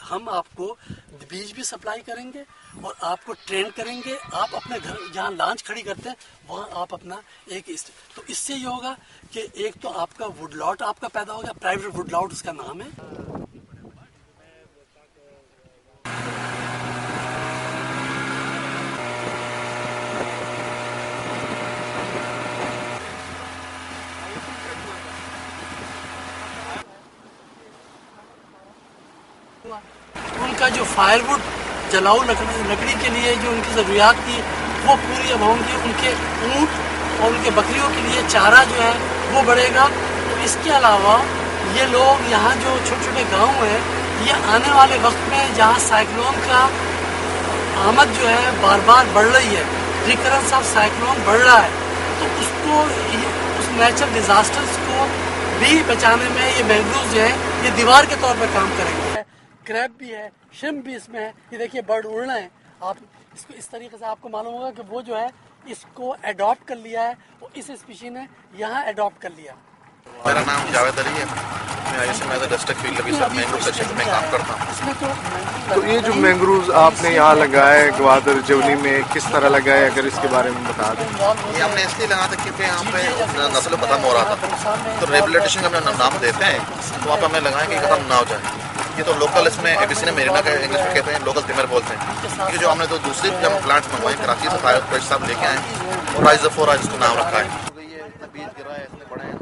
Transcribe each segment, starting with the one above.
हम आपको बीज भी सप्लाई करेंगे और आपको ट्रेन करेंगे। आप अपने घर जहाँ लॉन्च खड़ी करते हैं वहाँ आप अपना तो इससे ये होगा कि एक तो आपका वुड लॉट आपका पैदा होगा, प्राइवेट वुड लॉट उसका नाम है। उनका जो फायरवुड जलाऊ लकड़ी के लिए जो उनकी ज़रूरियात थी वो पूरी अब होंगी। उनके ऊँट और उनके बकरियों के लिए चारा जो है वो बढ़ेगा। तो इसके अलावा ये लोग यहाँ जो छोटे छोटे गांव हैं, ये आने वाले वक्त में जहाँ साइक्लोन का आमद जो है बार बार बढ़ रही है, रिकरेंस ऑफ साइक्लोन बढ़ रहा है, तो उसको उस नेचुरल डिजास्टर्स को भी बचाने में ये मैंग्रोव जो है ये दीवार के तौर पर काम करेंगे। क्रैब भी है, शिम्प भी इसमें है। ये देखिए बर्ड उड़ना है। आप इसको इस तरीके से आपको मालूम होगा कि वो जो है इसको अडॉप्ट कर लिया है और इस स्पीशी ने यहाँ अडॉप्ट कर लिया। मेरा नाम जावेद अली है। मैं ISM district field officer mangrove section में काम करता हूँ। तो ये जो मैंग्रोव आपने यहाँ लगाया है ग्वादर जवनी में, किस तरह लगाया है, अगर इसके बारे में बता दें। ये हमने इसलिए लगाया था क्योंकि यहाँ पे नस्ल खत्म हो रहा था, तो रिहेबिलिटेशन का हम नाम देते हैं, तो वहाँ पर हमने लगाया कि खत्म ना हो जाए। ये तो लोकल इसमें ABC ने मेरिना का इंग्लिश में कहते हैं, लोकल तिमर बोलते हैं। ये जो हमने तो दूसरी जब प्लांट्स मंगवाए कराची से फायर साहब लेके आए और राइज फोर आज इसको नाम रखा है। बीज गिरा है, इतने बड़े हैं।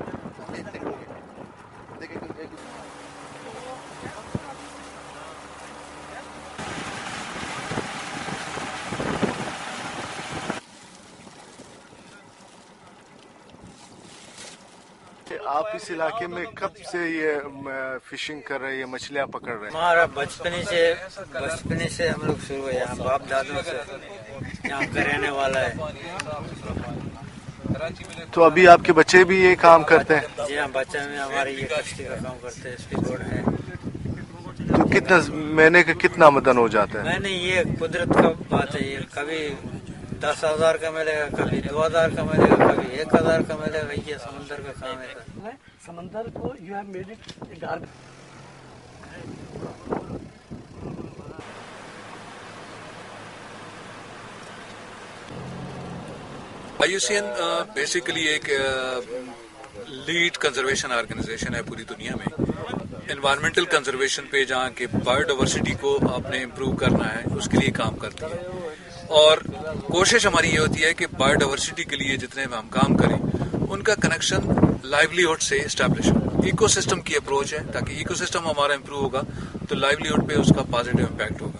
आप इस इलाके में कब से ये फिशिंग कर रहे हैं, मछलियाँ पकड़ रहे हैं? हमारा बचपने से हम लोग शुरू है, यहाँ बाप दादों से यहाँ का रहने वाला है। तो अभी आपके बच्चे भी ये काम करते हैं? जी हाँ, बच्चे में हमारे ये कश्ती का काम करते हैं, स्पीड बोर्ड है। तो कितना महीने का कितना आमदन हो जाता है? मैंने ये कुदरत का बात है, ये कभी 10,000 का मिलेगा, कभी 2,000 का मिलेगा, कभी 1,000 का मिलेगा। ये समंदर का काम है। समंदर को you have made it garbage. IUCN basically एक लीड कंजर्वेशन ऑर्गेनाइजेशन है पूरी दुनिया में। एनवायरमेंटल कंजर्वेशन पे जहाँ के बायोडाइवर्सिटी को आपने इम्प्रूव करना है उसके लिए काम करती है, और कोशिश हमारी ये होती है कि बायोडाइवर्सिटी के लिए जितने हम काम करें उनका कनेक्शन लाइवलीहुड से इस्टेब्लिश हो। इकोसिस्टम की अप्रोच है, ताकि इकोसिस्टम हमारा इम्प्रूव होगा तो लाइवलीहुड पे उसका पॉजिटिव इम्पैक्ट होगा।